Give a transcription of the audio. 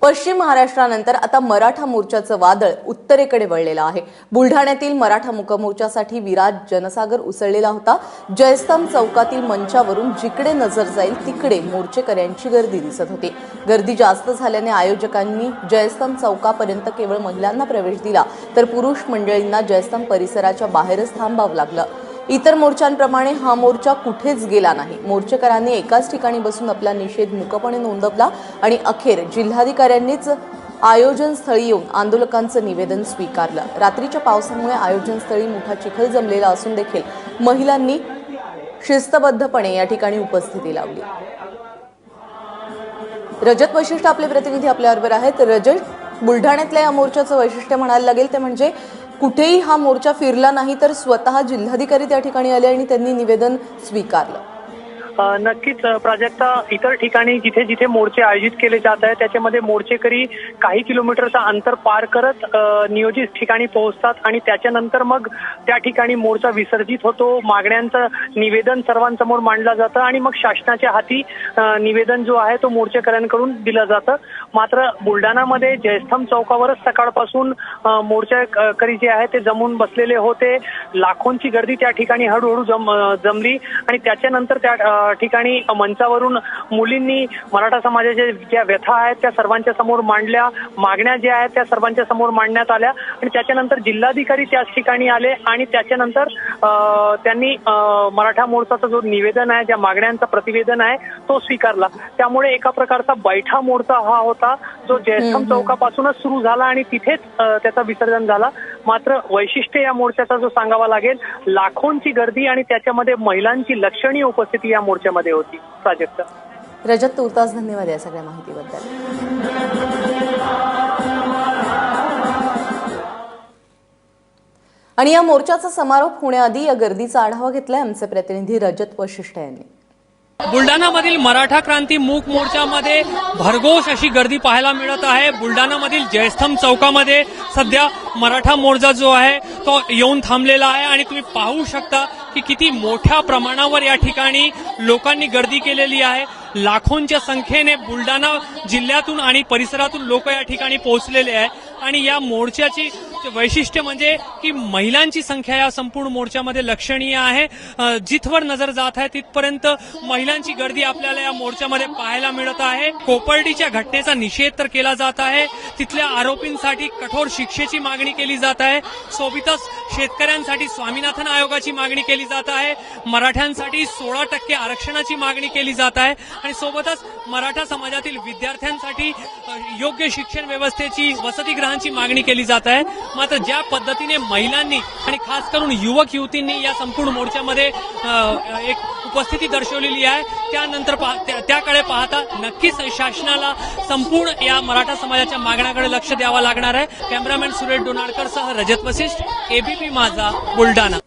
पश्चिम महाराष्ट्रानंतर आता मराठा मोर्चाचं वादळ उत्तरेकडे वळलेलं आहे। बुलढाण्यातील मराठा मुकमोर्चासाठी विराट जनसागर उसळलेला होता। जयस्तंभ चौकातील मंचावरून जिकडे नजर जाईल तिकडे मोर्चेकऱ्यांची गर्दी दिसत होती। गर्दी जास्त झाल्याने आयोजकांनी जयस्तंभ चौकापर्यंत केवळ महिलांना प्रवेश दिला, तर पुरुष मंडळींना जयस्तंभ परिसराच्या बाहेरच थांबावं लागलं। इतर मोर्चांप्रमाणे हा मोर्चा कुठेच गेला नाही। मोर्चेकरांनी एकाच ठिकाणी बसून आपला निषेध मूकपणे नोंदवला आणि अखेर जिल्हाधिकाऱ्यांनीच आयोजनस्थळी येऊन आंदोलकांचं निवेदन स्वीकारलं। रात्रीच्या पावसामुळे आयोजनस्थळी मोठा चिखल जमलेला असून देखील महिलांनी शिस्तबद्धपणे या ठिकाणी उपस्थिती लावली। रजत वशिष्ठ आपले प्रतिनिधी आपल्याबरोबर आहेत। रजत, बुलढाण्यातल्या या मोर्चाचं वैशिष्ट्य म्हणायला लागेल ते म्हणजे कुठेही हा मोर्चा फिरला नाही, तर स्वतः जिल्हाधिकारी त्या ठिकाणी आले आणि त्यांनी निवेदन स्वीकारलं। नक्कीच प्राजक्ता, इतर ठिकाणी जिथे जिथे मोर्चे आयोजित केले जात आहेत त्याच्यामध्ये मोर्चेकरी काही किलोमीटरचा अंतर पार करत नियोजित ठिकाणी पोहोचतात आणि त्याच्यानंतर मग त्या ठिकाणी मोर्चा विसर्जित होतो। मागण्यांचं निवेदन सर्वांसमोर मांडलं जातं आणि मग शासनाच्या हाती निवेदन जो आहे तो मोर्चेकऱ्यांकडून दिलं जातं। मात्र बुलढाणामध्ये जयस्तंभ चौकावरच सकाळपासून मोर्चेकरी जे आहे ते जमून बसलेले होते। लाखोंची गर्दी त्या ठिकाणी हळूहळू जमली आणि त्याच्यानंतर त्या ठिकाणी मंचावरून मुलींनी मराठा समाजाच्या ज्या व्यथा आहेत त्या सर्वांच्या समोर मांडल्या, मागण्या ज्या आहेत त्या सर्वांच्या समोर मांडण्यात आल्या आणि त्याच्यानंतर जिल्हाधिकारी त्याच ठिकाणी आले आणि त्याच्यानंतर त्यांनी मराठा मोर्चाचं जो निवेदन आहे, ज्या मागण्यांचं प्रतिवेदन आहे तो स्वीकारला। त्यामुळे एका प्रकारचा बैठा मोर्चा हा होता जो जयस्तंभ चौकापासूनच सुरू झाला आणि तिथेच त्याचं विसर्जन झाला। मात्र वैशिष्ट्य या मोर्चाचा जो सांगावा लागेल, लाखोंची गर्दी आणि त्याच्यामध्ये महिलांची लक्षणीय उपस्थिती या मोर्चामध्ये होती। प्राजक्ता, रजत, तुर्तास धन्यवाद या सगळ्या माहितीबद्दल। आणि या मोर्चाचा समारोप होण्याआधी या गर्दीचा आढावा घेतलाय आमचे प्रतिनिधी रजत वशिष्ठ यांनी। बुलढाणामधील मराठा क्रांती मूक मोर्चामध्ये भरघोस अशी गर्दी पाहायला मिळत आहे। बुलढाणामधील जयस्तंभ चौकामध्ये सध्या मराठा मोर्चा जो आहे तो येऊन थांबलेला आहे आणि तुम्ही पाहू शकता की किती मोठ्या प्रमाणावर या ठिकाणी लोकांनी गर्दी केलेली आहे। लाखोंच्या संख्येने बुलढाणा जिल्ह्यातून आणि परिसरातून लोक या ठिकाणी पोहोचलेले आहे आणि या मोर्चाची वैशिष्ट्य म्हणजे की महिलांची संख्या या संपूर्ण मोर्चामध्ये लक्षणीय आहे। जिथवर नजर जात आहे तिथपर्यंत महिलांची गर्दी आपल्याला या मोर्चामध्ये पाहायला मिळत आहे। कोपर्डीच्या घटनेचा निषेध तर केला जात आहे, तिथल्या आरोपींसाठी कठोर शिक्षेची मागणी केली जात आहे। सोबतच शेतकऱ्यांसाठी स्वामीनाथन आयोगाची मागणी केली जात आहे, मराठ्यांसाठी 16% आरक्षणाची मागणी केली जात आहे आणि सोबतच मराठा समाजातील विद्यार्थ्यांसाठी योग्य शिक्षण व्यवस्थेची, वसतिगृहांची मागणी केली जात आहे। मात्र ज्या पद्धतीने महिलांनी आणि खास करून युवक युवतींनी या संपूर्ण मोर्चामध्ये एक उपस्थिती दर्शवलेली आहे, त्यानंतर त्याकडे पाहता नक्कीच शासनाला संपूर्ण या मराठा समाजाच्या मागण्याकडे लक्ष द्यावं लागणार आहे। कॅमेरामॅन सुरेश डोनाळकर सह रजत वशिष्ठ, एबीपी माझा, बुलढाणा।